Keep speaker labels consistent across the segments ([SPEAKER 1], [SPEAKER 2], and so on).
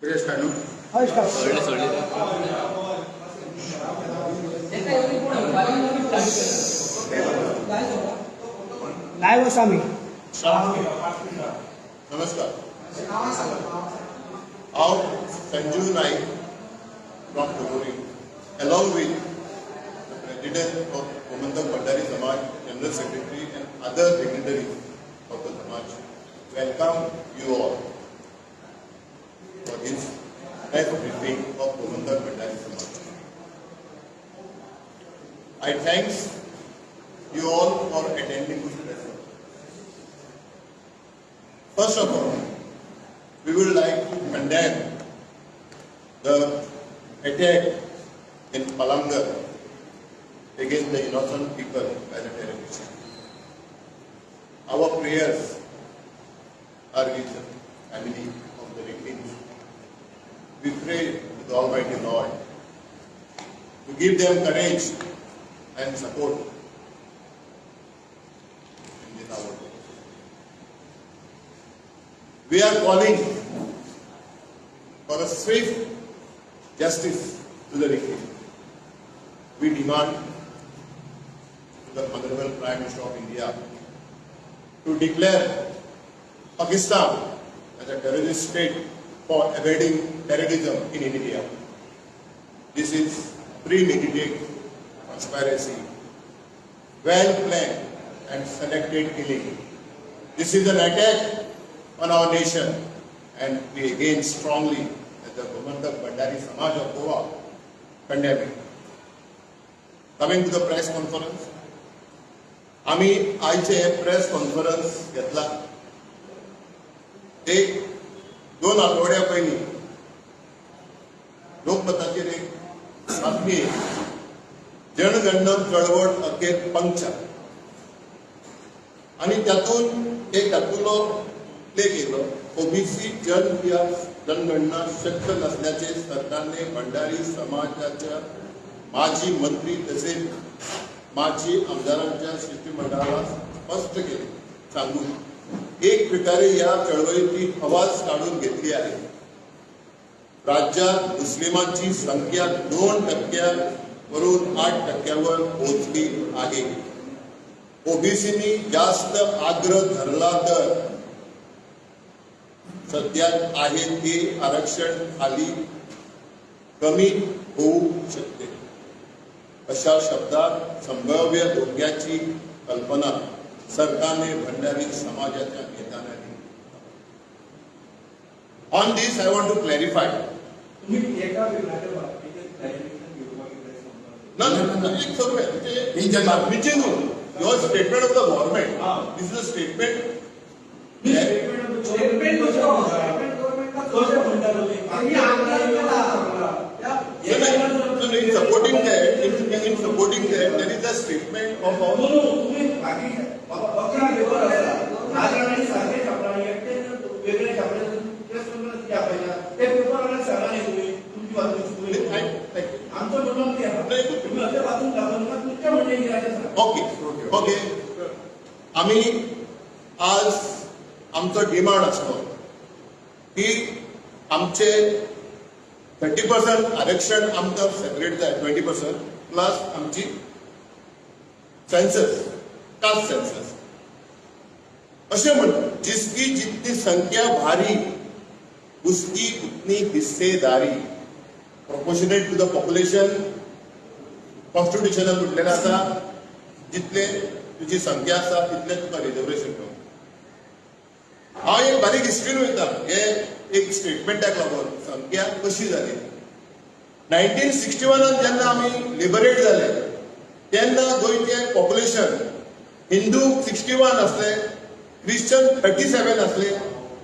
[SPEAKER 1] Live असा मी
[SPEAKER 2] नमस्कार. हांव Sanjeev Naik from Kolori, along with the President of Gomantak Bhandari Samaj, General Secretary and other dignitaries of the Samaj, welcome you all for this press briefing of Gomantak Bhandari Samaj. I thank you all for attending this press. First of all, we would like to condemn the attack in Palangar against the innocent people by the terrorists. Our prayers are with the family of the victims. We pray to the Almighty Lord to give them courage and support in this hour. We are calling for a swift justice to the victim. We demand to the Honorable Prime Minister of India to declare Pakistan as a terrorist state for evading terrorism in India. This is premeditated conspiracy, well planned and selected killing. This is an attack on our nation, and we again strongly, as the Gomantak Bhandari Samaj of Goa, condemn it. Coming to the press conference, आम्ही आजचे press conference घेतला. एक 2 आठवड्या पयलीं लोकमताचेर एक बातमी जनगणना चळवळ अखेर पंक्चर आणि त्यातून एक तातूंतलो उल्लेख केलो, ओबीसी जनगणना शक्य नसल्याचे सरकारने भंडारी समाजाच्या माजी मंत्री तसेच माजी आमदारांच्या शिष्टमंडळाला स्पष्ट केले, सांगून एक प्रकारे या चळवळीची आवाज काढून घेतली आहे. राज्यात मुस्लिमांची संख्या 2% वरून 8% पोहोचली आहे. ओबीसीनी जास्त आग्रह धरला तर सध्या आहे ते आरक्षण खाली कमी होऊ शकते. अशा शब्दात संभाव्य धोक्याची कल्पना सरकारने भंडारी समाजाच्या नेत्यांना दिली. On this I want to clarify. एक survey your statement of the government. This is a statement. In supporting that, there is a statement of our. Okay. आम्ही आज आमचो डिमांड असतो की आमचे 30% आरक्षण आमकां सेपरेट जाय, 20% प्लस आमची सेन्सस, कास्ट सेन्सस. अशें म्हणटा जिसकी जितनी संख्या भारी उसकी उतनी हिस्सेदारी. प्रोपोर्शनेट टू द पॉप्युलेशन कॉन्स्टिट्यूशनान म्हटलेलें आसा, जितले तुजी संख्या आसा तितले तुका रिजर्वेशन मेळटा. हांव एक बारीक हिस्ट्रीन वयता. हे एक स्टेटमेंटाक लागून संख्या कशी जाली. 1961 जेन्ना आमी लिबरेट जाले तेन्ना गोंयचे पॉप्युलेशन हिंदू 61 असले, क्रिश्चन 37 असले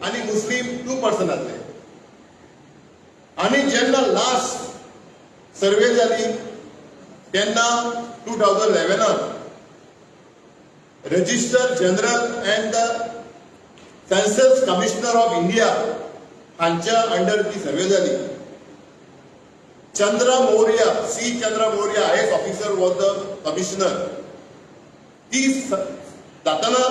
[SPEAKER 2] आणि मुस्लिम 2% असले. आणि जेन्ना लास्ट सर्वे जाली तेन्ना 2011 register general and the census commissioner of India हांच्या अंडर ती सर्वे जाली. Chandra Maurya, C Chandra Maurya IAS officer was the commissioner. ती जाताना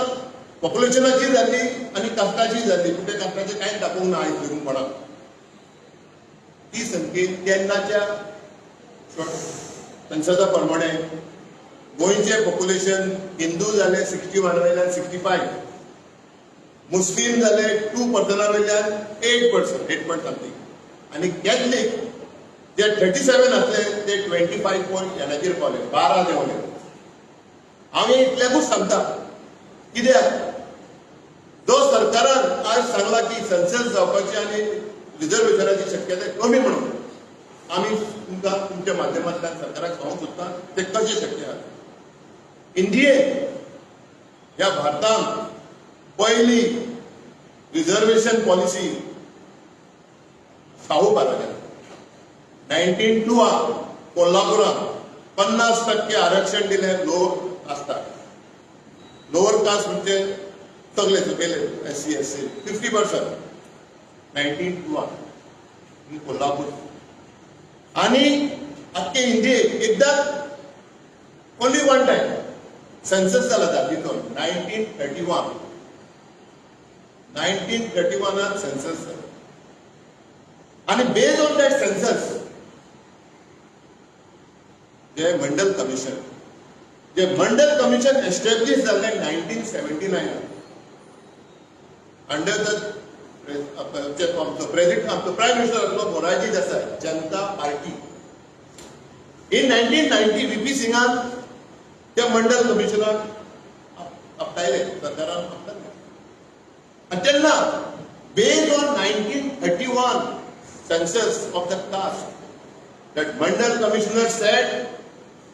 [SPEAKER 2] पॉप्युलेशनाची जाल्ली आणि कास्टाची जाल्ली, पूण त्या कास्टाचे कांयच दाखोवंक ना आयज मेरेन कोणाक. ती संख्येन तेन्नाच्या संसदा प्रमाणे गोंयचे पॉप्युलेशन हिंदू जाले 61 वयल्यान 65, मुस्लिम जाले 2% वयल्यान 8%, 8 point something, आणि कॅथलीक जे 37 असले ते 25 point येणाचेर पावले, 12 देंवले. हांव इतल्याकूच सांगता, कित्याक जो सरकारान आज सांगला की सेन्सस जावपाची आनी रिजर्वेशनाची शक्यताय कमी म्हणून, आमी तुमकां तुमच्या माध्यमांतल्यान सरकाराक सांगूंक सोदता ते कशें शक्य आसा. इंडियेक ह्या भारतान पयली रिजर्वेशन पॉलिसी शाहू महाराजान 1902 कोल्हापुरात 50% आरक्षण दिले लोअर कास्टाक. लोअर कास्ट म्हणजे सगळे सकयले SC SC 50% 1902 इन कोल्हापूर. आणि आख्खे इंडियेक एकदा ओनली वन टाइम सेन्सस जाला जातीचो 1931. 1931 सेन्सस जाला. आणि बेस्ड ऑन दॅट सेन्सस जे मंडल कमिशन एस्टॅब्लिश जाल्लें 1979 under the president prime minister आसलो Morarji Desai, Janata party. In 1990 VP सिंगान त्या मंडल कमिशनाक आपटायले, सरकारान आपटायले. आणि तेन्ना based on 1931 census of the caste, that Mandal Commissioner said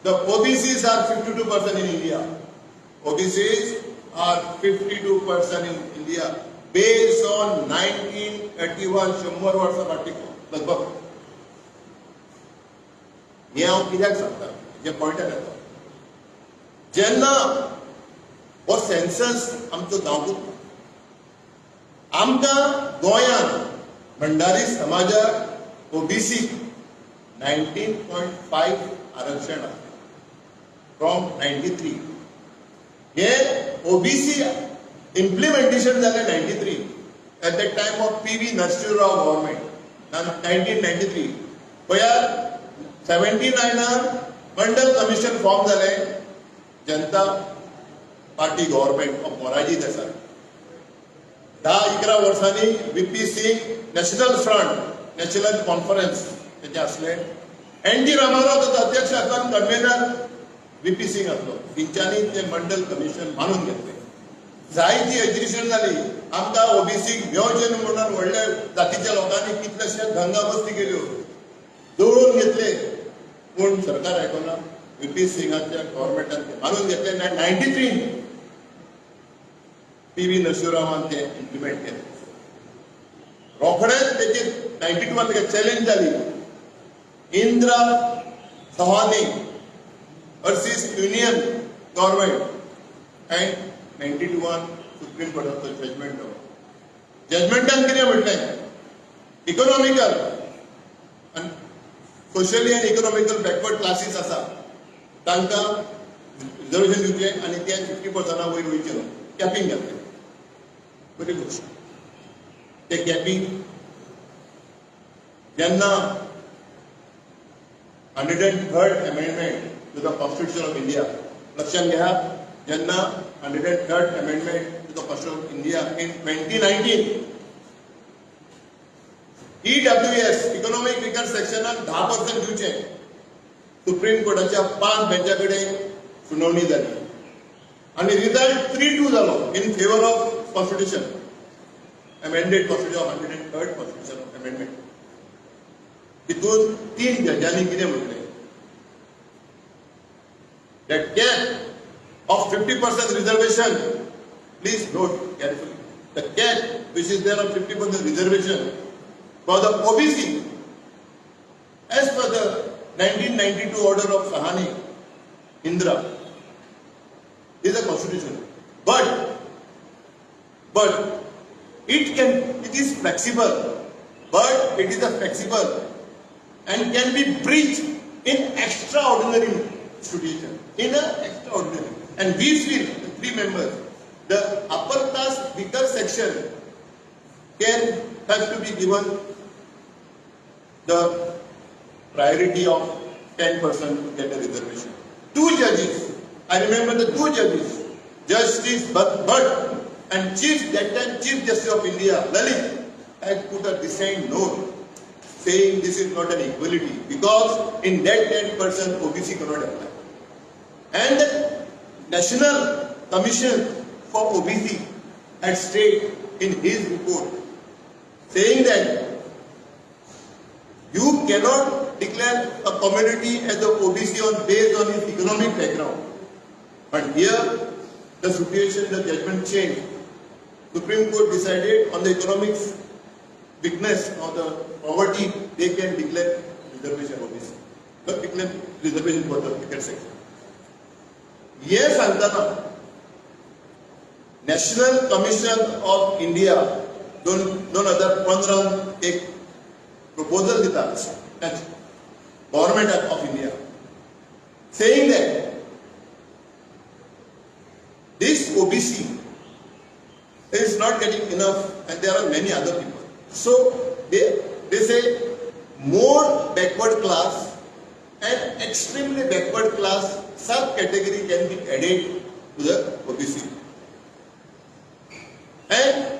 [SPEAKER 2] the OBCs are 52% in India. OBCs are 52% in India based on 1931 100 वर्सां फाटीं लगभग. हे हांव कित्याक सांगता, जे पॉयंटार येता, जेन्ना हो सेन्सस आमचो जावंक आमकां गोंयांत भंडारी समाजाक OBC 19.5 आरक्षण फ्रॉम 93. हे OBC इम्प्लिमेंटेशन जालें 93 at the time of PV Narasimha Rao government 1993. पळयात 79 मंडल कमिशन फॉर्म जालें Janata party government of Morarji Desai. 10-11 वर्सांनी VP Singh national front, national conference तेचे असले. NT रामाराव तो अध्यक्ष आसलो, कन्व्हेनर VP सिंग आसलो. तेंच्यांनी ते मंडल कमिशन मानून घेतले. जायती एज्युकेशन जाली. आमकां OBC घेवचें म्हणून व्हडल्या जातीच्या लोकांनी कितलेशे दंगा बस्ती केल्यो, दवळून घेतले, पूण सरकार आयकना. VP सिंगाच्या गव्हर्नमेंटान ते मानून घेतले. 93 PV नरसिंहरावान ते इम्प्लिमेंट केले. रोखडेच तेची 92 चॅलेंज जाली. Indira Chavhani versus union government and 92 supreme कोर्टाचो जजमेंट. जजमेंटान कितें म्हटलें, इकॉनॉमिकल आनी सोशली आनी इकॉनॉमिकल बॅकवर्ड क्लासीस आसा तांकां रिजर्वेशन दिवचें आनी ते 50% वयर वयचे न्हू. कॅपिंग घातलें. बरी गोष्ट. ते कॅपिंग जेन्ना 103rd amendment to the constitution of India, लक्षात घ्या, जेन्ना 103rd amendment to the constitution of India in 2019 EWS economic weaker सेक्शनाक 10% दिवचे, सुप्रीम कोर्टाच्या 5 बेंचा कडेन सुनावणी जाली आणि रिजल्ट 3-2 जालो in favour of Constitution, amended Constitution of 103rd Constitution Amendment. तितून 3 जजांनी कितें म्हटलें, that cap of 50% reservation, please note carefully, the cap which is there of 50% reservation for the OBC as per the 1992 order of Sahani Indra is a constitution, but it is flexible, but it is a flexible and can be breached in extraordinary situation, in a extraordinary. And we feel, the 3 members, the upper caste weaker section can have to be given the priority of 10% to get a reservation. Two judges, I remember the two judges, Justice Bhatt and that time Chief Justice of India, Lalit, had put a dissent note saying this is not an equality because in that 10% OBC cannot apply. And the National Commission for OBC had stated in his report saying that you cannot declare a community as a OBC based on its economic background. But here, the situation, the judgment changed. Supreme Court decided on the economic weakness or the poverty, they can declare reservation OBC. But declare reservation for the weaker section. Yes, Antana, National Commission of India, दोन हजार 15 एक proposal दिता Government of India saying that this OBC is not getting enough and there are many other people. So they say more backward class and extremely backward class subcategory can be added to the OBC. And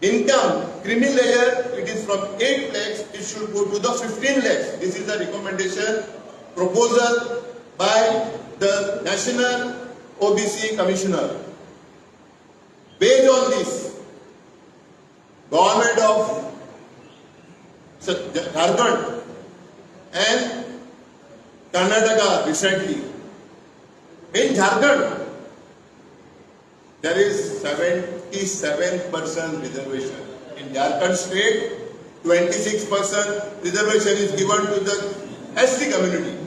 [SPEAKER 2] income, creamy layer, it is from 8 lakhs, it should go to the 15 lakhs. This is the recommendation proposal by the National OBC Commissioner. Based on this, Government of Jharkhand and Karnataka recently, in Jharkhand, there is 77% reservation. In Jharkhand state, 26% reservation is given to the SC community.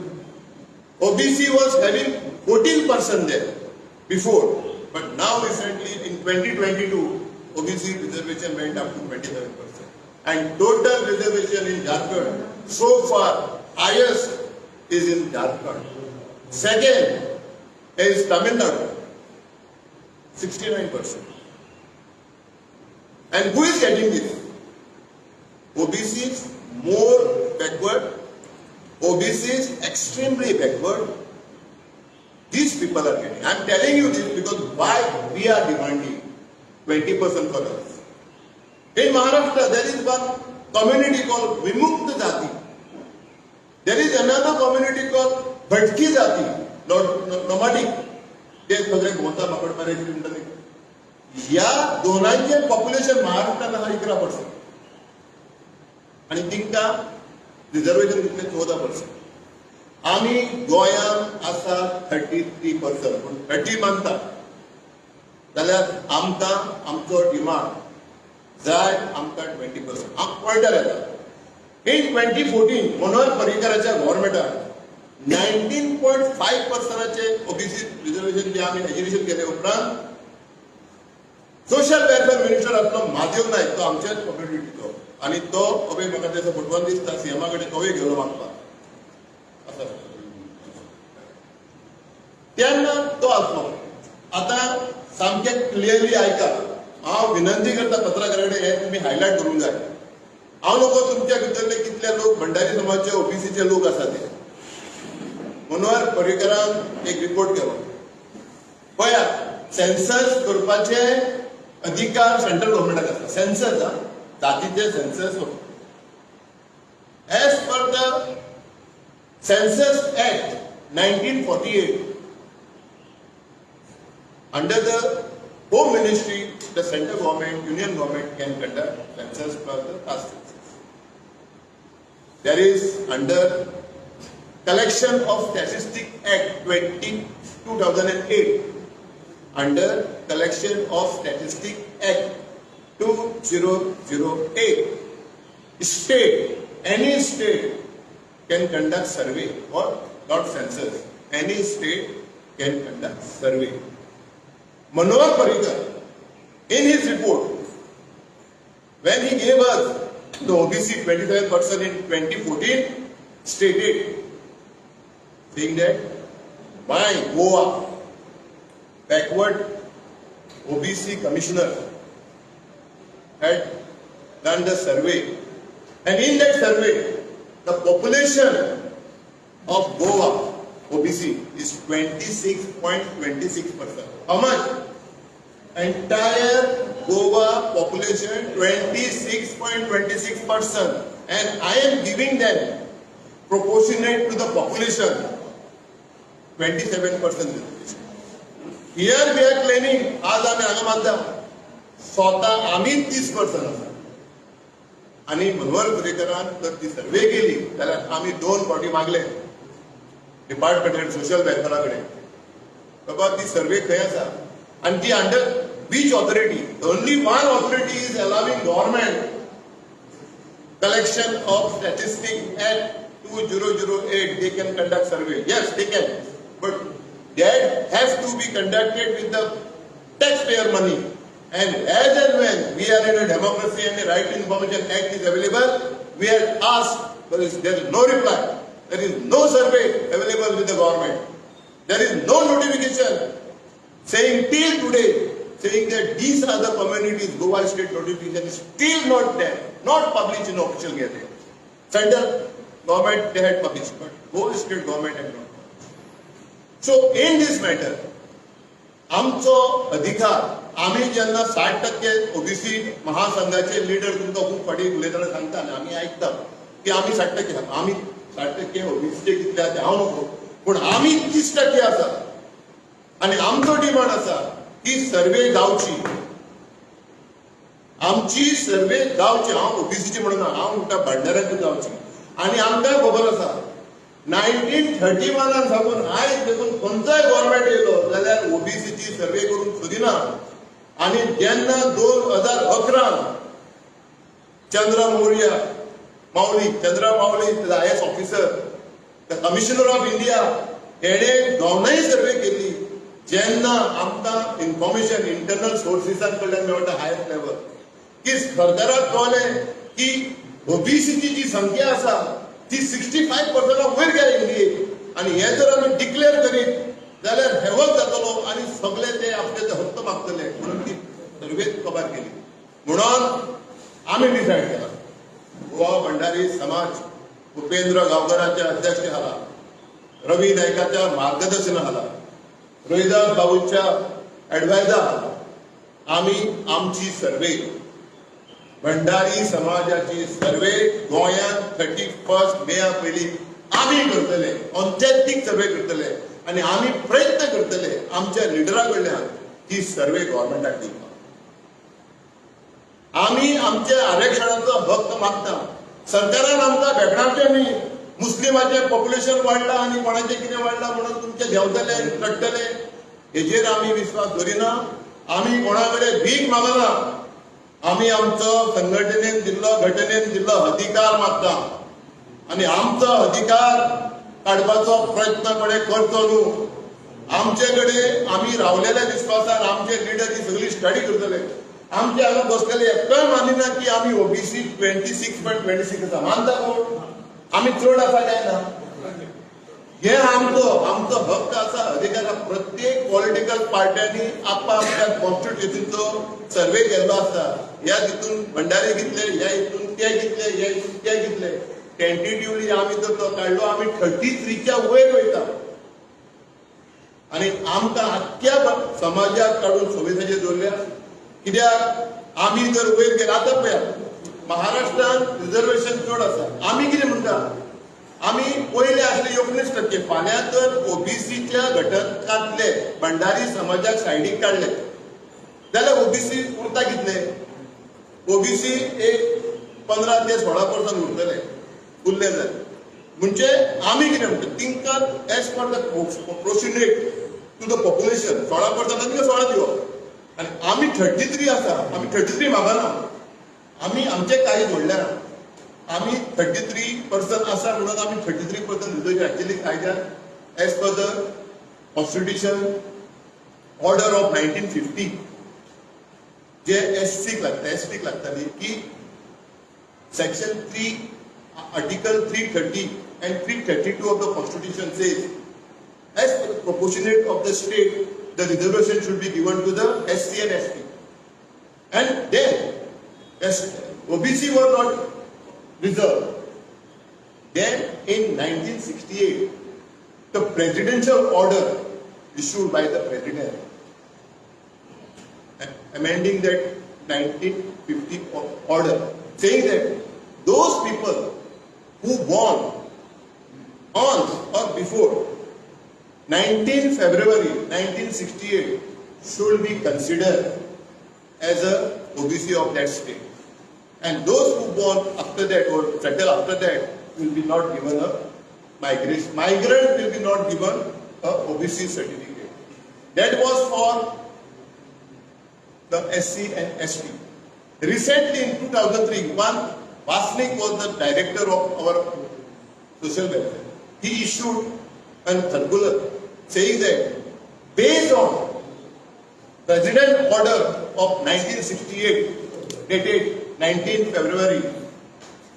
[SPEAKER 2] OBC was having 14% there before, but now recently in 2022, OBC reservation went up to 27%. And total reservation in Jharkhand, so far, highest is in Jharkhand. Second is Tamil Nadu, 69%. And who is getting this? OBCs more backward, OBCs extremely backward. These people are getting. I am telling you this because why we are demanding 20% for us. In Maharashtra, there is one community called Vimukta Jati. There is another community called Bhatki Jati, nomadic. They सगळे गोता पकड मारायची म्हणतात. या दोनांचे population महाराष्ट्राला 11% आणि तिंका reservation कितले 14%. आम्ही गोंयांत आसा 33%. पण 30 मानता जाल्यार आमकां आमचो डिमांड जाय आमकां 20%. आमकां पॉयंटर येता. इन 2014 मनोहर पर्रीकराच्या गव्हर्नमेंटान 19.5% ओबीसी रिझर्वेशन जे आम्ही एज्युकेशन केले उपरांत सोशल वेलफेअर मिनिस्टर असलो महादेव नायक तो आमच्याच कम्युनिटीचो आणि तो अभय म्हाका त्याचा फोटवान दिसता सीएमा कडेन तोय गेलो मागपाक असं तेन्ना तो आसलो. आता सामकें क्लियरली आयका. हांव विनंती करता पत्रकारा कडेन हे तुमी हायलायट करूंक जाय. हांव नको तुमच्या भितरले कितले लोक भंडारी समाजाचे ओबीसीचे लोक आसा ते. मनोहर पर्रीकरान एक रिपोर्ट केलो. पळयात सेन्सस करपाचे अधिकार सेंट्रल गव्हर्नमेंटाक आसता. सेन्सस जातीचे census as per the census act 1948 under the Home Ministry, the central government, union government can conduct census for the caste census. There is under Collection of Statistics Act 2008, under Collection of Statistics Act 2008, any state can conduct survey or not census. Any state can conduct survey. Manohar Parrikar, in his report, when he gave us the OBC 27% in 2014, stated, saying that my Goa backward OBC commissioner had done the survey And in that survey, the population of Goa, OBC, is 26.26%. How much? Entire Goa population, 26.26%. And I am giving them proportionate to the population, 27% reservation. Here we are claiming, आज आम्ही हांगा मानता, स्वतः आम्ही 30% आसा. आणि मनोहर पर्रीकरान जर ती सर्वे केली जाल्यार आम्ही 2 फावटी मागले डिपार्टमेंट कडेन, सोशल वेलफेअरा कडेन, बाबा ती सर्वे खंय आसा आणि ती under which authority? Only one authority is allowing government collection of statistics at 2008. They can conduct survey. Yes, they can. But that has to be conducted with the taxpayer money. And as and when we are in a democracy and the Right to Information Act is available, we are asked, there is no reply. There is no survey available with the government. There is no notification saying till today, saying that these are the communities. Goa state notification is still not there, not published in official gazette. Central government they had published, but Goa state government had not published. So in this matter, आमचो अधिकार, आम्ही जेन्ना 60% OBC महासंघाचे leader तुमकां खूब फाटी उलयतना सांगता आनी आमी आयकता की आमी 60% आसा, आमी 60% ओबीसीचे कितले आसा हांव नको, पूण आमी 30% आसा आनी आमचो डिमांड आसा की सर्वे जावची, आमची सर्वे जावची. हांव ओबीसीची म्हणना, हांव म्हणटा भंडाऱ्याची जावची. आनी आमकां खबर आसा 1931 साकून आयज देखून खंयचोय गव्हर्मेंट येयलो जाल्यार ओबीसीची सर्वे करून सोदिना. आनी जेन्ना 2011 Chandra Mauli IAS officer, the commissioner of India, हेणे दोनूय सर्वे केली. जेन्ना आमकां इन्फॉर्मेशन इंटरनल सोर्सिसां कडल्यान मेळटा हायर लेवल की सरकाराक कळलें की ओबीसीची जी संख्या आसा ती 65% वयर गेली इंडियेक, आनी हे जर आमी डिक्लेअर करीत जाल्यार हेवत जातलो आनी सगळे ते आपले हक्क मागतले. म्हणून ती सर्वे कबार केली. म्हणून आमी डिसायड केला, गोवा भंडारी समाज उपेंद्र गांवकरांच्या अध्यक्ष हाला, रवी नायकाच्या मार्गदर्शन हाला, रोहिदास बाबूच्या एडवायझर हाला आमी आमची सर्वे, भंडारी समाजाची सर्वे गोंयांत 31 मे पयलीं आमी करतले, ऑथेंटीक सर्वे करतले आनी आमी प्रयत्न करतले आमच्या लिडरा कडल्यान ती सर्वे गव्हर्मेंटाक दिवपाक. आमी आमच्या आरक्षणाचो हक्क मागता. सरकारान आमकां भेटणारचें न्ही. मुस्लिमाचें पॉप्युलेशन वाडला आनी कोणाचें कितें वाडला म्हणून तुमचे देंवतले रडटले, हेजेर आमी विश्वास दवरिना. आमी कोणा कडेन भीक मागना. आमी आमचो संघटनेन दिल्लो, घटनेन दिल्लो अधिकार मागता आनी आमचो अधिकार काडपाचो प्रयत्न कडेन करचो न्हू. आमचे कडेन आमी रावलेल्या विश्वासान आमचे लिडर ही सगळी स्टडी करतले. आमचे हांगा बसलेले एकय मानिना की आमी ओबीसी 26.26 आसा. मानता कोण? आमी चड आसा काय ना? हे आमचो हक्क आसा, अधिकार. प्रत्येक पॉलिटिकल पार्ट्यांनी आपल्या कॉन्स्टिट्युशनचो सर्वे केल्लो आसा. ह्या हितून भंडारी कितले, ह्या हितून ते कितले, ह्या हितून ते कितले. टेंटेटिव्हली आमी जर तो काडलो, आमी 33च्या वयर वयता आनी आमकां आख्ख्या समाजाक काडून संविधानाचेर दवरल्या. कित्याक आमी जर वयर गेले, आतां पळया महाराष्ट्रान रिजर्वेशन चड आसा. आमी कितें म्हणटा, आमी पयले आसले 19%, फाल्यां तर ओबीसीच्या घटकांतले भंडारी समाजाक सायडीक काडले जाल्यार ओबीसी उरता कितले? ओबीसी एक 15 ते 16% उरतले, उरले जाल्यार. म्हणजे आमी कितें म्हणटा, तिंका as per the proportionate to the population 16% तिका 16 दिवप. आनी आमी 33 आसा, आमी 33 मागना. आमी आमचे कांय जोडल्या ना. आमी 33% आसा म्हणून आमी 33% रिजर्वेशन एक्चुअली कायद्यान age per the constitution order of 1950 जे एसटीक लागताली की section 3 article 330 and 332 of the Constitution says, as per the proportionate of the state, the reservation should be given to the SC and ST. And then, OBC were not reserve. Then in 1968, the presidential order issued by the president amending that 1950 order, saying that those people who born on or before 19 February 1968 should be considered as a OBC of that state. And those who born after that or settle after that will be not given a migration. Migrant will be not given a OBC certificate. That was for the SC and ST. Recently in 2003, one Vasnik was the director of our social welfare. He issued a circular saying that based on President Order of 1968 dated 19 February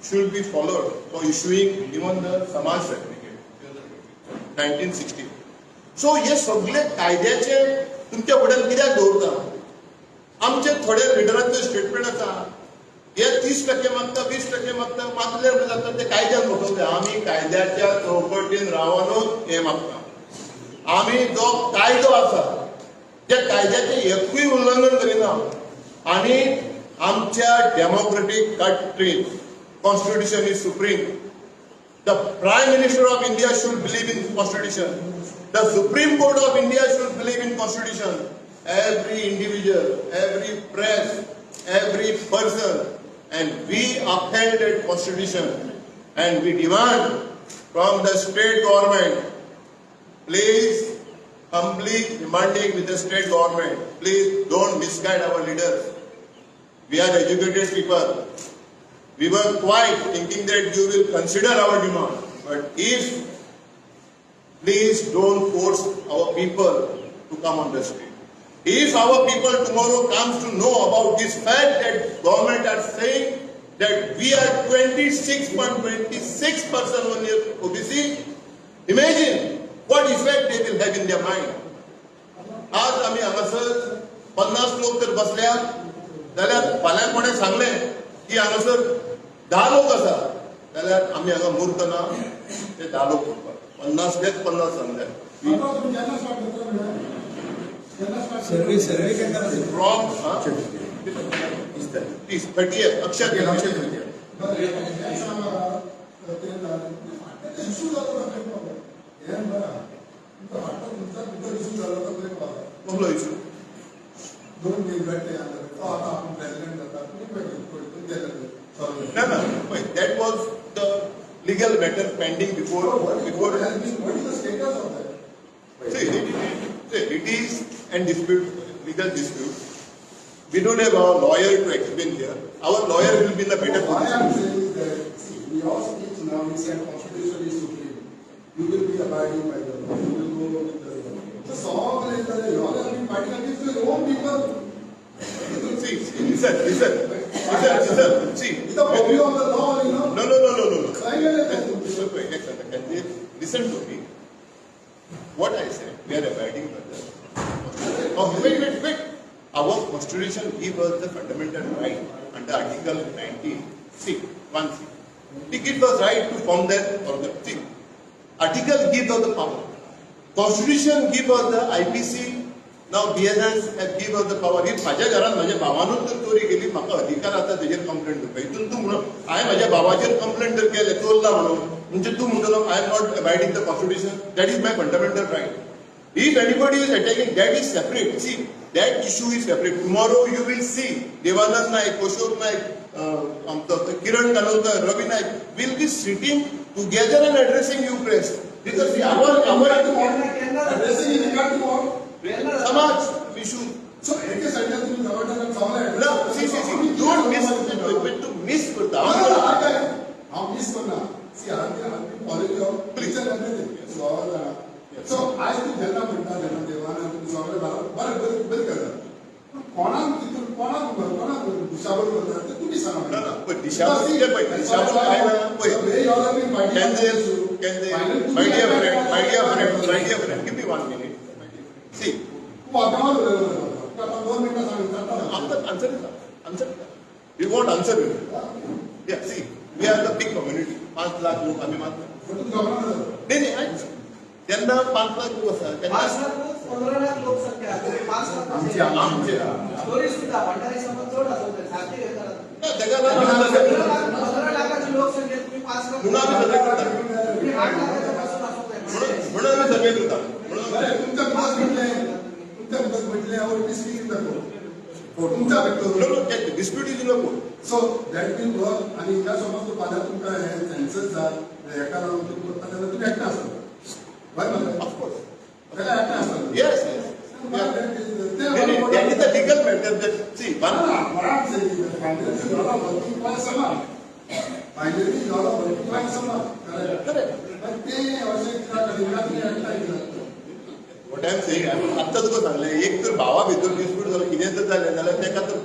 [SPEAKER 2] should be followed for issuing even the Samaj certificate 1960. So हे सगळे कायद्याचे तुमच्या फुड्यान कित्याक दवरता? आमचे थोडे लिडरांचे statement आसा हे 30% मागता 20% मागता मागले जाता ते कायद्यान बसवले. आमी कायद्याच्या चौकटीन रावनूच हे मागता. आमी जो कायदो आसा त्या कायद्याचे एकूय उल्लंघन करिना आणि आमच्या democratic कंट्रीन Constitution is supreme. The Prime Minister of India should believe in Constitution. The Supreme Court of India should believe in Constitution. Every individual, every press, every person, and we upheld that Constitution. And we demand from the state government, please, humbly demanding with the state government, please don't misguide our leaders. We are educated people. We were quite thinking that you will consider our demand. But if, please don't force our people to come on the street. If our people tomorrow comes to know about this fact that government are saying that we are 26.26% on your OBC, imagine what effect they will have in their mind. आज आम्ही हांगासर 50 लोक जर बसल्या जाल्यार फाल्यां कोणें सांगलें की हांगासर 10 लोक आसा जाल्यार आमी हांगा मूर्ख ना ते 10 लोक करपाक 50 तेच 50 सांगले.
[SPEAKER 1] सर्वे केन्ना
[SPEAKER 2] फ्रॉम 30th अक्षर कसलो issue that was the legal matter pending before.
[SPEAKER 3] What is the status of that?
[SPEAKER 2] See, it is a dispute, legal dispute. We don't have a lawyer to explain here. Our lawyer will be in a better
[SPEAKER 3] Why I
[SPEAKER 2] position.
[SPEAKER 3] am saying is that, see, we all speak now, we say Constitution is supreme. You will be abiding by the law. You will go with the law. The song is that you all have been fighting against your own people.
[SPEAKER 2] See, listen. See,
[SPEAKER 3] It's the purview of the law, you know.
[SPEAKER 2] No. Listen to me. What I said, we are abiding by the law. Oh, wait. Our Constitution gives us the fundamental right under Article 19. See, 1C. It gives us right to form that organ. See, Article gives us the power. Constitution gives us the IPC. Now BNS has given us the power. If माझ्या घरात माझ्या भावानूच जर चोरी केली म्हाका अधिकार आता तेजेर कंप्लेंट करपाक. इतून तू म्हणून हांवें माझ्या भावाचेर कंप्लेंट जर केले चोरला म्हणून म्हणजे तू म्हणटलो I am not abiding the constitution. That is my fundamental right. If anybody is attacking, that is separate. See, that issue is separate. Tomorrow you will see Devanand Naik, Koshor Naik, Kiran Kanolkar, Ravi Naik will be sitting together and addressing you press. Because see, our
[SPEAKER 3] Addressing in regard to what?
[SPEAKER 2] Samaj issue.
[SPEAKER 3] So, एक sentence तुम्ही जवळजवळ चांगला आहे.
[SPEAKER 2] No, see, don't miss करता.
[SPEAKER 3] हम miss करना. See, I'm quality of picture and everything. So, आज तू ज्यांना म्हणता ज्यांना देवाना तुम्ही सगळे बरं करता. कोणाक दिशाभूल करतात ते तुम्ही सांगा.
[SPEAKER 2] No, पण दिशाभूल काय काय ना can they my dear friend give me 1 minute. See,
[SPEAKER 3] तू आत्मावर 2 मिनिटं सांगितलं.
[SPEAKER 2] answer. You want answer? Yeah, see, we are the big community. 5 lakh लोक आम्ही मानतो.
[SPEAKER 3] पण तुम्ही गमला ना.
[SPEAKER 2] नाही नाही ऐक. त्यांना 5 लाख लोक असतात.
[SPEAKER 1] 5 लाख लोक, 15 लाख लोकसंख्या आहे. 5 लाख
[SPEAKER 3] आमची
[SPEAKER 2] आमचे
[SPEAKER 1] स्टोरी सुद्धा भंडारी समाज जोड असतो सारखे घेतात.
[SPEAKER 2] जगाला
[SPEAKER 1] 15 लाखाची लोकसंख्या तुम्ही 5 लाख
[SPEAKER 2] म्हणून आम्ही सर्वे करतात.
[SPEAKER 1] तुम्ही 8 लाखाच्या पासून असतो.
[SPEAKER 2] म्हणून आम्ही सर्वे करतात.
[SPEAKER 3] बरं, तुमच्या मत म्हटले यावर डिस्प्यूट नको. तुमचा भेटतो.
[SPEAKER 2] डिस्प्यूट इज नको.
[SPEAKER 3] So that will work. आणि त्या समज पाण्यात तुमका हे सेन्सस जात एका राऊंड तुम्ही करता तेन्ना तुम्ही एकटा आसता. बरं मग
[SPEAKER 2] ऑफकोर्स.
[SPEAKER 3] त्याला एकटा आसता.
[SPEAKER 2] Yes yes. त्यांनी तर legal matter see what I am saying आत्ता तुका सांगलें एक तर भावा भितर डिस्प्यूट जालो कितें जर जालें जाल्यार तेका तर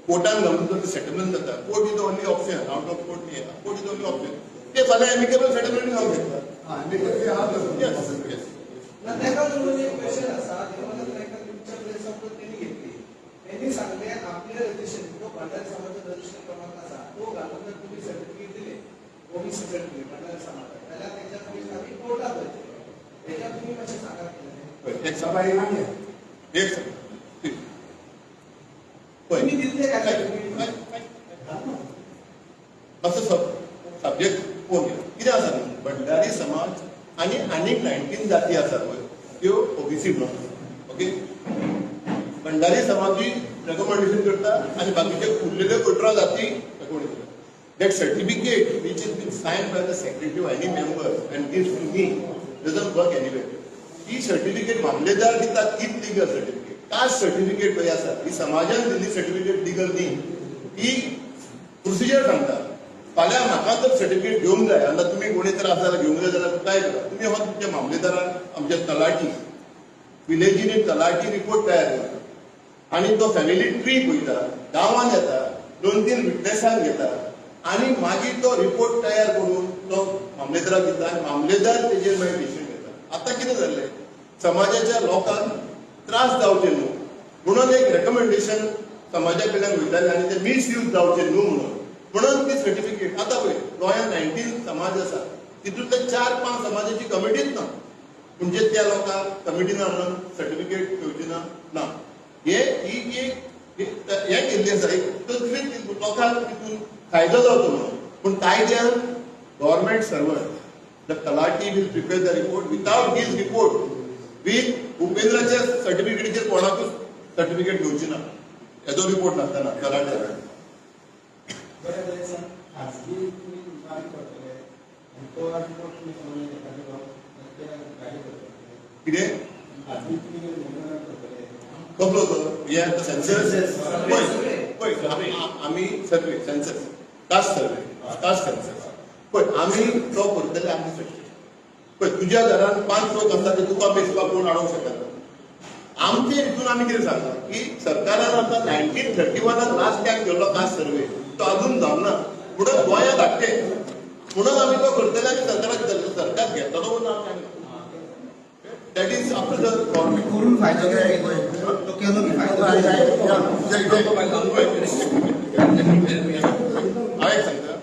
[SPEAKER 2] कोर्टान घालून जर सेटलमेंट जाता. Court is the only option. Out of court न्ही येता. Court is the only option. ते फाल्यां एमिकेबल सेटलमेंट जावंक शकता. Yes yes.
[SPEAKER 1] त्याका जोडून एक क्वेश्चन असा तेव्हा एका तुमच्या प्लेस ऑफ त्यांनी घेतली. त्यांनी सांगले आपल्या रजिस्ट्रेशन जो भंडारी समाजाचा रजिस्टर क्रमांक असा तो घालून जर तुम्ही सर्टिफिकेट दिले ओबीसी सर्टिफिकेट भंडारी समाजात त्याला त्याच्यात तुम्ही आम्ही कोर्टात जायचे. त्याच्यात तुम्ही कसे सांगा केलं
[SPEAKER 2] एक सभा एक
[SPEAKER 1] तुम्ही दिले का
[SPEAKER 2] असं सब्जेक्ट कोण कितें आसा न्हू भंडारी समाज आणि अनेक 19 जाती आसात त्यो ओबीसी म्हणून. ओके. भंडारी समाज रेकमेंडेशन करता आणि बाकीचे उरलेले 18 जाती रेकमेंडेशन करता. That certificate which has been signed by the secretary or any member and gives to me doesn't work anywhere. He certificate मामलेदार दितात तीच लिगल सर्टिफिकेट. कास्ट सर्टिफिकेट पळय आसा ही समाजान दिल्ली सर्टिफिकेट लिगल न्ही. ही प्रोसिजर सांगता. फाल्यां म्हाका जर सर्टिफिकेट घेवंक जाय आनी तुमी कोणी तर आसा जाल्यार घेवंक जाय जाल्यार काय करा तुमी हो तुमच्या मामलेदाराक आमच्या तलाटी विलेजीन तलाटी रिपोर्ट तयार करता आणि तो फॅमिली ट्री पळयता गांवांत येता 2-3 विटनेसांक घेता आणि मागीर तो रिपोर्ट तयार करून तो मामलेदाराक दिता आनी मामलेदार तेजेर मागीर डिसिजन घेता. आतां कितें जाल्लें समाजाच्या लोकांक त्रास जावचे न्हू म्हणून एक रेकमेंडेशन समाजा कडल्यान वयतालें आनी ते मिसयूज जावचे न्हू म्हणून ती सर्टिफिकेट आतां पळय गोंयांत 19 समाज आसा तितूंतले 4-5 समाजाची कमिटीच ना म्हणजे त्या लोकांक कमिटीन हाडून सर्टिफिकेट घेवची ना. हे केल्ली आसा लोकांक तितून फायदो जावचो म्हणून. पूण कायद्यान government servant the talathi will prepare the report without his report with उपेंद्राच्या सर्टिफिकेटीचेर कोणाकूच सर्टिफिकेट घेवची ना. हेजो रिपोर्ट नासतना तलाट्याक. कितें कसलो तो हे सेन्सस पळय आमी सर्वे सेन्सस कास्ट सेन्सस पळय आमी तो करतले आमी पळय तुज्या घरान 5 लोक आसा ते तुका मेजपाक कोण हाडूंक शकना. आमचे हितून आमी कितें सांगता की सरकारान आतां 1931 लास्ट टायम केल्लो कास्ट सर्वे तो अजून जावना म्हणून गोंयांत धाडटे म्हणून आमी तो करतले आनी सरकार घेतलो ना. That is after the government
[SPEAKER 4] करून फायदो तो केलो की फायदो
[SPEAKER 2] हांवें सांगता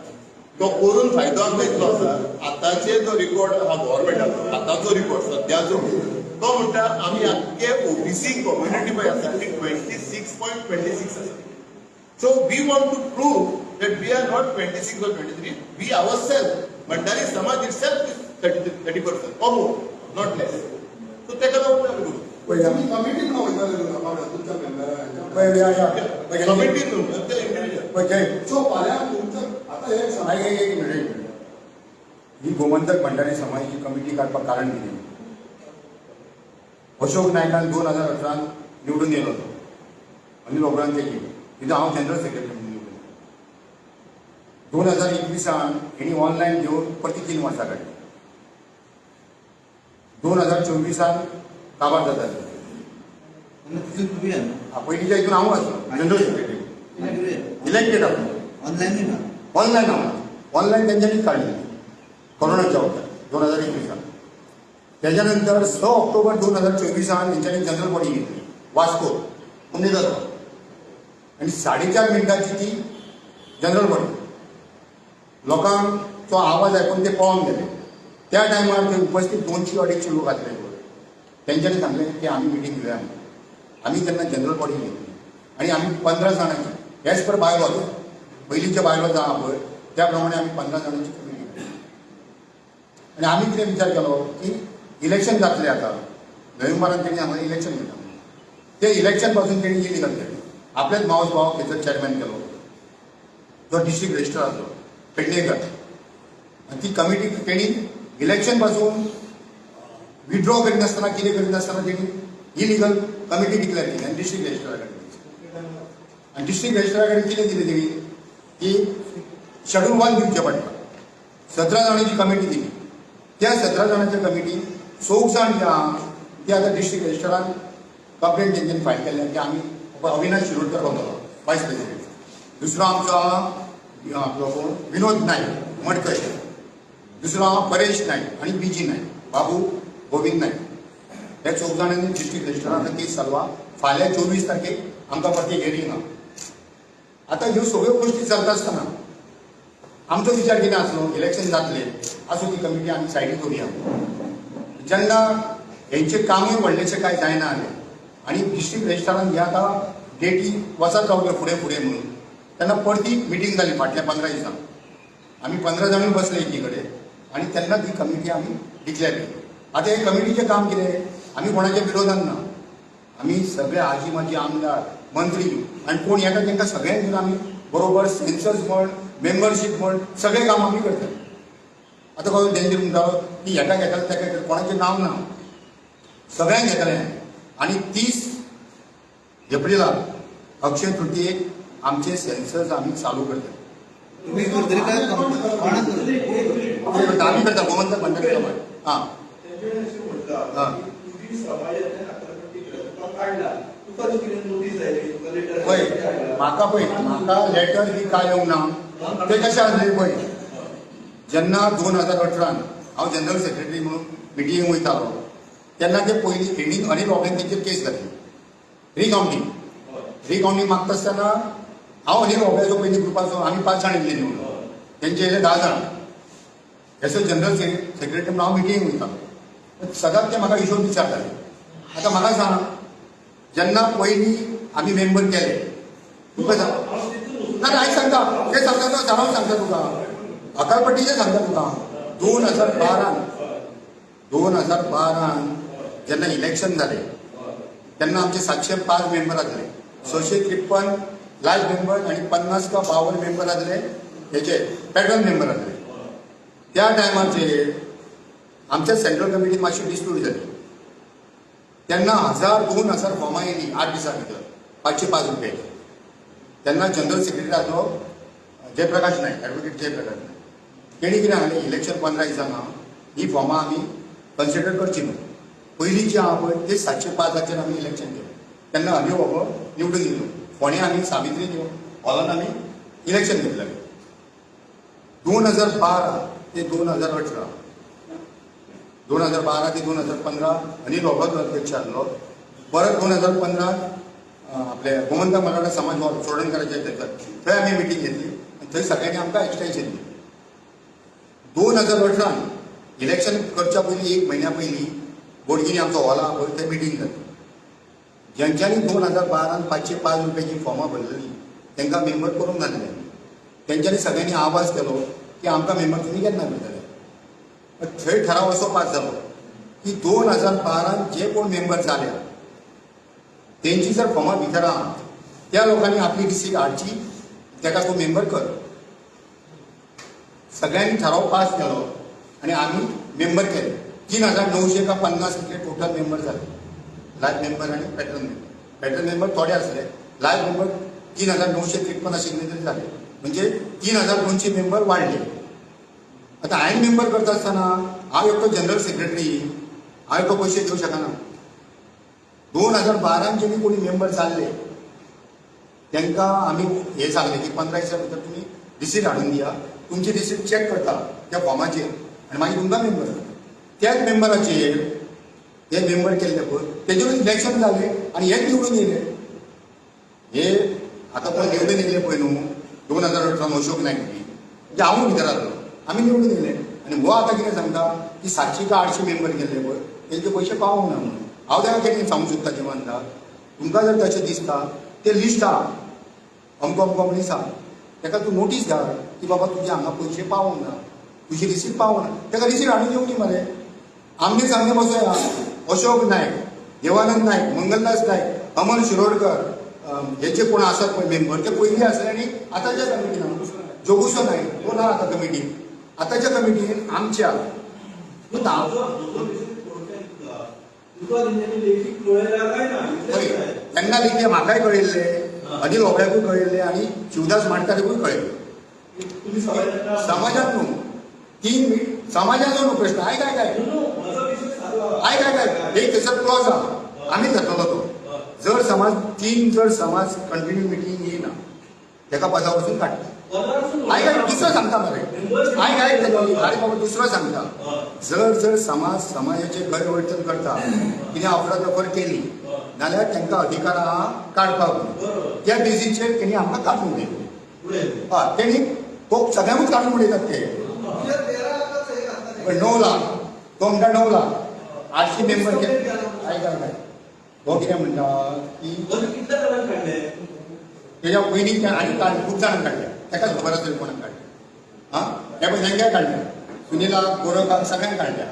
[SPEAKER 2] तो करून फायदो आमकां इतलो आसा. आतांचे जो रिकॉर्ड आहा गव्हर्मेंटाचो आतांचो रिकॉर्ड सद्याचो तो म्हणटा आमी आख्खे ओबीसी कम्युनिटी पळय आसा ती 26.26 आसा. So we want to prove that we are not 26 or 23. We ourselves, Bhandari Samaj itself is 30% or more, not less. So take a look at it.
[SPEAKER 3] आम्ही कमिटी न वयताले तुमच्या मेंबरांच्या
[SPEAKER 2] Committee no, the individual.
[SPEAKER 3] So फाल्यां तुमचं आता एक
[SPEAKER 4] minute ही गोमंतक भंडारी समाजाची committee काडपाक कारण कितें? अशोक नायकान 2018 निवडून येयलो अनिल ओबरान तेजी तिथं हांव जनरल सेक्रेटरी म्हणून निवडून 2021 हेणी ऑनलायन घेवन परती 3 वर्सां काडली. 2024 काबार जाताले पयलींच्या हितून हांव आसलो general secretary elected online online तेंच्यांनीच काडली कोरोनाच्या वखदार 2021. त्याच्या नंतर 6 ऑक्टोबर 2024 तेंच्यांनी जनरल बॉडी घेतली वास्को उमेदवार आणि 4.5 मिनिटांची ती जनरल बॉडी लोकांचो आवाज आयकून ते पळून गेले. त्या टायमार ते उपस्थित 200-250 लोक आसले. तेंच्यांनी सांगलें की आमी मिटींग घेवया. आमी तेन्ना जनरल बॉडी घेतली आनी आमी 15 जाणांची एज पर बायलो पयलींचे बायलो आहा पळय त्या प्रमाणे आमी 15 जाणांची कमिटी घेतली. आनी आमी कितें विचार केलो की इलेक्शन जातलें आतां नोव्हेंबरान तेणी हांगा इलेक्शन घेतलें. ते इलेक्शन पासून तेणी इलिगल केलें. आपलेच मावस भाव थंयसर चॅरमॅन केलो जो डिस्ट्रिक्ट रजिस्ट्रार आसलो पेडणेकर. आनी ती कमिटी तेणी इलेक्शन पासून विड्रॉ करिनासतना कितें करिनासतना तेणी इलिगल कमिटी डिक्लेअर केली आनी डिस्ट्रिक्ट रजिस्ट्रारा कडेन. आनी डिस्ट्रिक्ट रजिस्ट्रारा कडेन कितें दिलें तेणी की शेड्यूल 1 दिवचें पडटा. 17 जाणांची कमिटी दिली. त्या 17 जाणांच्या कमिटीन 4 जाण जे आहा ते आतां डिस्ट्रिक्ट रजिस्ट्रारान कंप्लेंट तेंच्यांनी फायल केल्या की आमी अविनाश शिरोडकर वतलो वायस प्रेसिडेंट. दुसरो आमचो आहा आपलो कोण विनोद नायक मडकय. दुसरो आहा परेश नायक आनी बीजी नायक बाबू गोविंद नायक. हे 4 जाणांनी डिस्ट्रिक्ट रजिस्ट्रारान केस चालवा. फाल्यां 24 तारखेक आमकां परती हियरींग आहा. आतां ह्यो सगळ्यो गोश्टी चलता आसतना आमचो विचार कितें आसलो इलेक्शन जातलें आसूं ती कमिटी आमी सायडीक दवरया. जेन्ना हेंचें कामूय व्हडलेशें कांय जायना जालें आनी डिस्ट्रिक्ट रजिस्ट्रारान हे आतां डेटी वचत रावल्यो फुडें फुडें म्हणून तेन्ना परती मिटींग जाली फाटल्या 15 दिसांक. आमी 15 जाणूय बसले एकी कडेन आनी तेन्ना ती कमिटी आमी डिक्लेअर केली. आतां हे कमिटीचें काम कितें आमी कोणाच्या विरोधान ना. आमी सगळे आजी माजी आमदार मंत्री आनी कोण येता तांकां सगळ्यांक घेवन आमी बरोबर सेन्सर्स म्हण मेंबरशीप म्हण सगळें काम आमी करतात. आतां कोण डेंजर म्हणटालो की हेका घेताले तेका घेताले कोणाचें नांव ना सगळ्यांक घेतलें. आनी 30 एप्रिलाक अक्षय तृतीयेक आमचे सेन्सर्स आमी चालू करतात.
[SPEAKER 5] तुम्ही करतले काय कोणाक करतले?
[SPEAKER 4] आमी करता गोमंतक म्हणटा समाज. हां पळय म्हाका लेटर बी कांय येवंक ना. ते कशें आसलें पळय जेन्ना 2018 हांव जनरल सेक्रेटरी म्हणून मिटिंगेक वयतालो तेन्ना ते पयलीं हेणीन अनिल बाबड्यान तेंचेर केस घातली रिकावंटींग मागता आसतना हांव अनिल बाबड्याचो पयलीं ग्रुपाचो आमी 5 जाण येयल्ले निवडून तेंचे येयले 10 जाण. एज अ जनरल सेक्रेटरी म्हणून हांव मिटिंगेक वयतालो. सदांच ते म्हाका हिशोब विचारताले. आतां म्हाका सांग जेन्ना पयलीं आमी मेंबर केले तुका सांग ना हांव सांगता ते सांगता तो जाणून सांगता तुका अकालपट्टीचें सांगता तुका 2012 जेन्ना इलेक्शन जालें तेन्ना आमचे 705 मेंबर आसले. 653 लायव्ह मेंबर आनी 50 का 52 मेंबर आसले हेचे पॅटर्न मेंबर आसले. त्या टायमाचेर आमच्या सेंट्रल कमिटीन मातशी डिस्प्यूट जाली. तेन्ना 1000-2000 फॉर्मां येयली 8 दिसां भितर 505 रुपयाची. तेन्ना जनरल सेक्रेटरी आसलो जयप्रकाश नायक एडवोकेट जयप्रकाश नायक. तेणी कितें सांगलें इलेक्शन 15 दिसांक ही फॉर्मां आमी कन्सिडर करची न्हू. पयलीं जी आहा पळय ते 705 आमी इलेक्शन केलें. तेन्ना हरिओ बाबा निवडून दिलो. फोंड्या आमी सावित्री हॉलान आमी इलेक्शन घेतलें. 2012 ते 2018 2012 ते 2015 अनिल बाबाचो अध्यक्ष आसलो. परत 2015 आपले गोमंतक मराठा समाज सोडणकराचे अध्यक्ष थंय आमी मिटींग घेतली आनी थंय सगळ्यांनी आमकां एक्सटेन्शन दिलें. 2018 इलेक्शन करच्या पयलीं 1 म्हयन्या पयलीं बोडगिनी आमचो हॉल आहा पळय थंय मिटींग जाली. ज्यांच्यांनी 2012 505 रुपयाची फॉर्मां भरलेली तांकां मेंबर करूंक नासले. तेंच्यांनी सगळ्यांनी आवाज केलो की आमकां मेंबर तुमी केन्ना करतले. थंय ठराव असो पास जालो की 2012 जे कोण मेंबर जाले तेंची जर फॉर्मां भितर आहा त्या लोकांनी आपली रिसीट हाडची ताका तूं मेंबर कर. सगळ्यांनी ठराव पास केलो आनी आमी मेंबर केले. 3900 का 50 इतले टोटल मेंबर जाले. लायव्ह मेंबर आनी पॅटर्न मेंबर थोडे आसले. लायव्ह मेंबर 3953 अशे तरी जाले. म्हणजे 3200 मेंबर वाडले. आतां हांवें मेंबर करता आसतना हांव एकटो जनरल सेक्रेटरी हांव एकटो पयशे दिवंक शकना. 2012 जेणी कोणी मेंबर जाल्ले तांकां आमी हे सांगलें की 15 दिसां भितर तुमी रिसीट हाडून दिया. तुमची रिसीट चॅक करता त्या फॉर्माचेर आनी मागीर तुमकां मेंबर करता. त्याच मेंबराचेर हे मेंबर केल्ले पळय तेजेरूच इलेक्शन जालें आनी हेच निवडून येयले. हे आतां पळय निवडून येयले पळय न्हू 2018 अशोक नायक म्हणजे हांव भितर आसलो आमी निवडून येयले आनी हो आतां कितें सांगता की 700 का 800 मेंबर गेल्ले पळय तेंचे पयशे पावूंक ना म्हणून हांव ताका कितें सांगूंक सोदता ते म्हणटा तुमकां जर तशें दिसता ते लिस्ट आहा अमको अमको मनीस आहा ताका तूं नोटीस धाड की बाबा तुजे हांगा पयशे पावूंक ना तुजी रिसीट पावूंक ना ताका रिसीट हाडून येवं दी मरे आमने सांगले बसया अशोक नायक देवानंद नायक मंगलदास नायक अमर शिरोडकर हेचे कोण आसात पळय मेंबर ते पयलीं आसले आनी आतांच्या कमिटीन जोगुसो नायक तो ना आतां कमिटीन आतांच्या कमिटीन आमच्या तेन्ना लेखी म्हाकाय कळयल्ले अनिल होबळ्याकूय कळयल्ले आनी शिवदास मांडकारेकूय कळयल्ले समाजात न्हू 3 मिनीट समाजाचो न्हू प्रश्न आयक एक थंयसर क्लॉज आहा आमी जातलो तो जर समाज कंटिन्यू मिटींग येयना तेका पदा वचून काडटा आयक दुसरो सांगता मरे आयक अरे बाबा दुसरो सांगता जर समाजाचे गैरवर्तन करता कितें अफरातफर केली नाल्यार तांकां अधिकार आहा काडपाक त्या बेजीचेर तेणी आमकां काडून दिले हय तेणी तो सगळ्यांकूच काडून उडयतात ते 9 लाख तो म्हणटा 9 लाख 800 मेंबर आयकाय तो कितें म्हणटा की तेज्या पयलीं आनी खूब जाणांक काडल्या ताकाच खबर आसतली कोणाक काडल्या हां हे पळय तांकांय काडल्या सुनिलाक गोरखाक सगळ्यांक काडल्या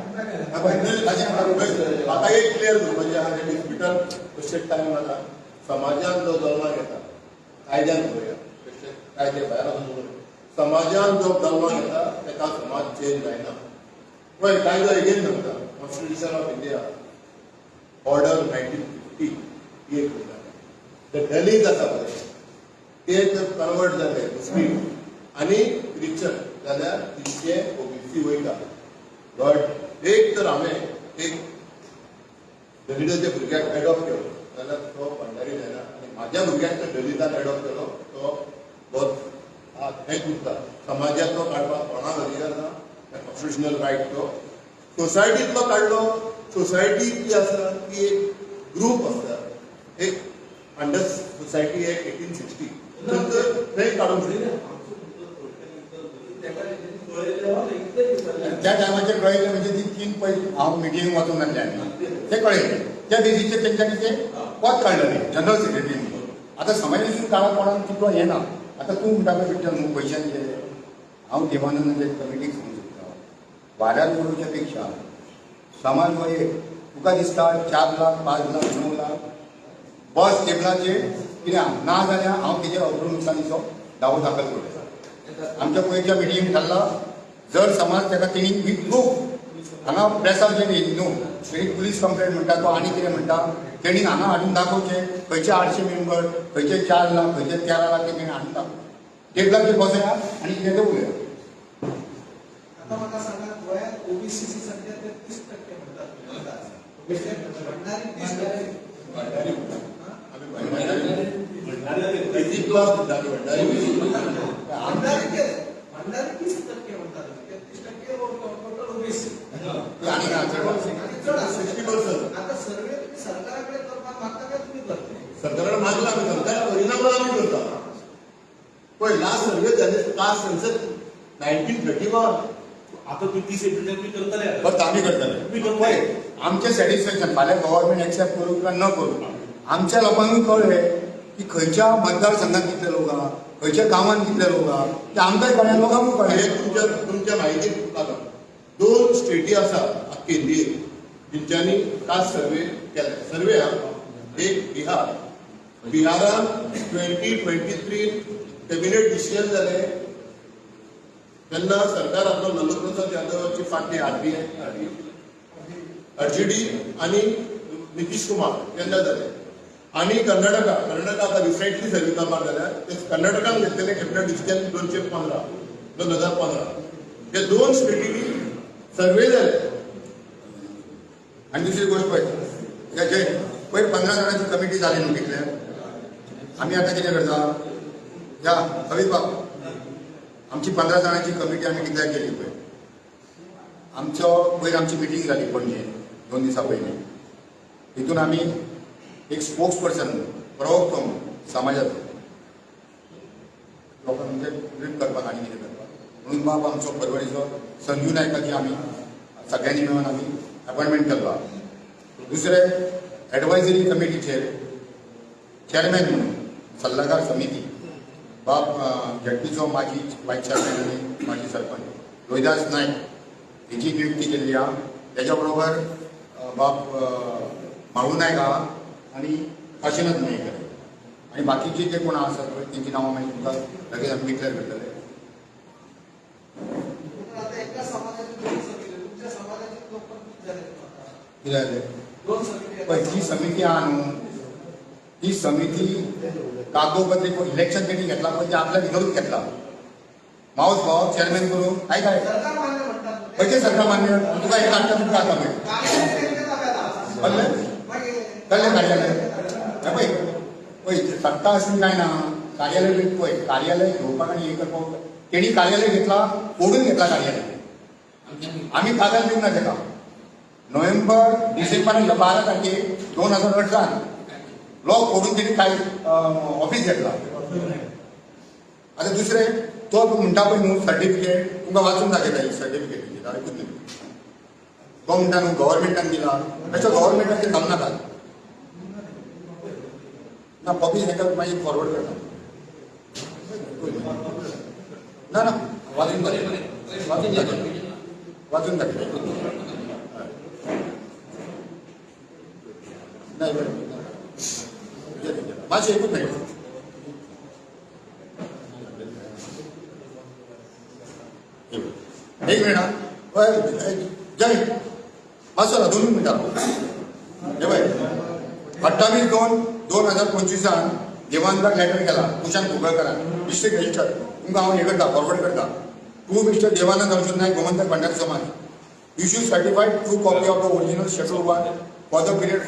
[SPEAKER 2] आता एक क्लियर म्हणजे आमच्या डिस्प्युटर तशेंच टायम आसा समाजान जो जल्माक येता कायद्यान पळया तशें कायदे भायर आसून समाजान जो जल्माक येता तेका समाज चेंज जायना पळय कायदो एगेन सांगता कॉन्स्टिट्यूशन ऑफ इंडिया ऑर्डर 1950 ही एक ते दलीत आसा पळय ते जर कन्वर्ट जाले मुस्लीम आनी क्रिश्चन जाल्यार तितके ओबीसी वयता बट एक तर हांवें एक दलिताच्या भुरग्याक एडॉप्ट केलो जाल्यार तो भंडारी जायना आनी म्हाज्या भुरग्याक तर दलिताक एडॉप्ट केलो तो बहुत हें करता समाजांतलो काडपाक कोणाक अधिकार ना कॉन्स्टिट्युशनल रायट तो सोसायटींतलो काडलो सोसायटी जी आसा ती एक ग्रूप आसता एक अंडर सोसायटी एक 1860 थंय काडूंक
[SPEAKER 4] त्या टायमाचेर कळयलें म्हणजे ती 3 पयलीं हांव मिटिंग वचून नासलें आनी ते कळयलें त्या बेजीचेर तेंच्यांनी ते पद काडलेलें जनरल सेक्रेटरी आतां समाजाची काळाक कोणाक तितलो हें ना आतां तूं म्हणटा पळय पिक्चर न्हू पयशांचे हांव देवानंद कमिटीक सांगूंक सोदता वाऱ्यार उडोवच्या पेक्षा समाज हो एक तुका दिसता 4 लाख 5 लाख 9 लाख बस टेबलाचेर कित्याक ना जाल्यार हांव तेजेर अवघडणुकांचो दावो दाखल करता आमच्या पयलींच्या मिटिंगेक थारला जर समाज ताका तेणी वीथ प्रूफ हांगा प्रेसार जें न्हू तेणी पुलीस कंप्लेंट म्हणटा तो आनी कितें म्हणटा तेणी हांगा हाडून दाखोवचें खंयचे 800 मेंबर खंयचे 4 लाख खंयचे 13 लाख ते तेणी हाडून दाखोवचें टेबलाचेर बसया आनी कितें तें उलया
[SPEAKER 1] आता म्हाका सांगा गोंयांत ओबीसीची संख्या 33% म्हणटात भंडारी 30% भंडारी 30% म्हणतात 33% टोटल ओबीसी आता सर्वे सरकाराकडे करपाक मागता काय तुम्ही करता
[SPEAKER 2] सरकारान मागला आमी सरकार परिणामाला आमी करता पळय लास्ट सर्वे जाले कास्ट सेन्सस 1931
[SPEAKER 6] आता तू 30 एप्रिल मी करतले
[SPEAKER 4] बट आमी करतले पळय आमचें सॅटिस्फॅक्शन फाल्यां गव्हर्नमेंट एक्सेप्ट करूं काय न करूं आमच्या लोकांकूय कळ्ळें की खंयच्या मतदारसंघात कितले लोक आहा खंयच्या गांवांत कितले लोक आहा ते आमकांय कळ्ळें लोकांकूय कळ्ळें
[SPEAKER 2] तुमच्या म्हायतीक लागून 2 स्टेटी आसा आख्खे इंडियेक तेंच्यांनी कास्ट सर्वे केले सर्वे एक बिहारान 2023 कॅबिनेट डिसिजन जाले तेन्ना सरकार आपलो लालू प्रसाद यादवाची फाटली आरजेडी आनी नितीश कुमार तेन्ना जाले आनी कर्नाटका आता रिसेंटली सर्वे करपाक जाल्यार ते कर्नाटकान घेतलेले कॅबिनेट डिसिजन 2015 हे 2 स्टेटीनी सर्वे जाले
[SPEAKER 4] आनी दुसरी गोष्ट पळय जे पयर 15 जाणांची कमिटी जाली न्हू कितले आमी आतां कितें करता या हवीत बाब आमची 15 जाणांची कमिटी आमी कित्याक केली पळय आमचो पयर आमची मिटींग जाली पणजे 2 दिसा पयलीं तितून आमी एक स्पोक्स पर्सन प्रवक्तो समाजाचो लोकांक म्हणजे ग्रीप करपाक आनी कितें करपाक म्हणून बाब आमचो परवडीचो संजू नायकाची आमी सगळ्यांनी मेळून आमी अपॉइंटमेंट केल्लो. दुसरे एडवायझरी कमिटीचेर चेअरमॅन म्हणून सल्लागार समिती बाब झेडपीचो माजी वायस चेअरमॅन आनी माजी सरपंच रोहिदास नायक हेची नियुक्ती केल्ली आहा. त्याच्या बरोबर बाब माळू नायक आहा आनी काशीनाथ नायक आणि बाकीचे जे कोण आसात पळय तेंची नांवां मागीर तुमकां लगेच आमी डिक्लेअर करतले.
[SPEAKER 1] पण आता एका समाजाची दोन समिती, तुमच्या समाजाचे लोक पण किती झाले आता?
[SPEAKER 4] कितें जालें?
[SPEAKER 1] दोन समिती
[SPEAKER 4] पळय जी समिती आहा न्हू ती समिती कागदोपत्री इलेक्शन तेणी घेतला पळय ते आपल्या भितरूच घेतला. मावस भाव चेअरमॅन करून काय
[SPEAKER 1] सरकार मान्य म्हणतात.
[SPEAKER 4] खंयचे सरकार मान्य तुका एक आठवड्यात तुमकां आता पळय
[SPEAKER 1] कार्यालय त्यांच्या ताब्यात आहा.
[SPEAKER 4] कळ्ळें
[SPEAKER 1] मागीर
[SPEAKER 4] कळ्ळें कार्यालय पळय पळय सत्ता असली काय ना कार्यालय बी पळय कार्यालय घेवपाक आनी हे करपाक तेणी कार्यालय घेतला फोडून घेतला कार्यालय. आम्ही कागद दिवंक ना ताका. नोव्हेंबर डिसेंबर 12 तारखेक 2018 लॉक फोडून तेणी काय ऑफिस घेतला. आता दुसरे तो म्हणटा पळय न्हू सर्टिफिकेट तुमकां वाचून दाखयता ही सर्टिफिकेट आयकून न्हू तो म्हणटा न्हू गव्हर्मेंटान दिला अशें गव्हर्मेंटाचेर जमनाका ना कॉपी हेका मागीर फॉरवर्ड करता. ना ना वाचून वाचून दाखय नाही बरं माझी ऐकून नाही एक मिनिट हा जय असं 2 मिनिटां हे बाय 28/2/2025 देवांतर लेटर केला कुशांत कुंकळकरान डिस्ट्रिक्ट रजिस्टर तुमकां हांव हे करता फॉरवर्ड करता. टू मिस्टर देवानंद अर्जुन नायक गोमंतक भंडारी समाज issue certified true copy of the original schedule 1 for the period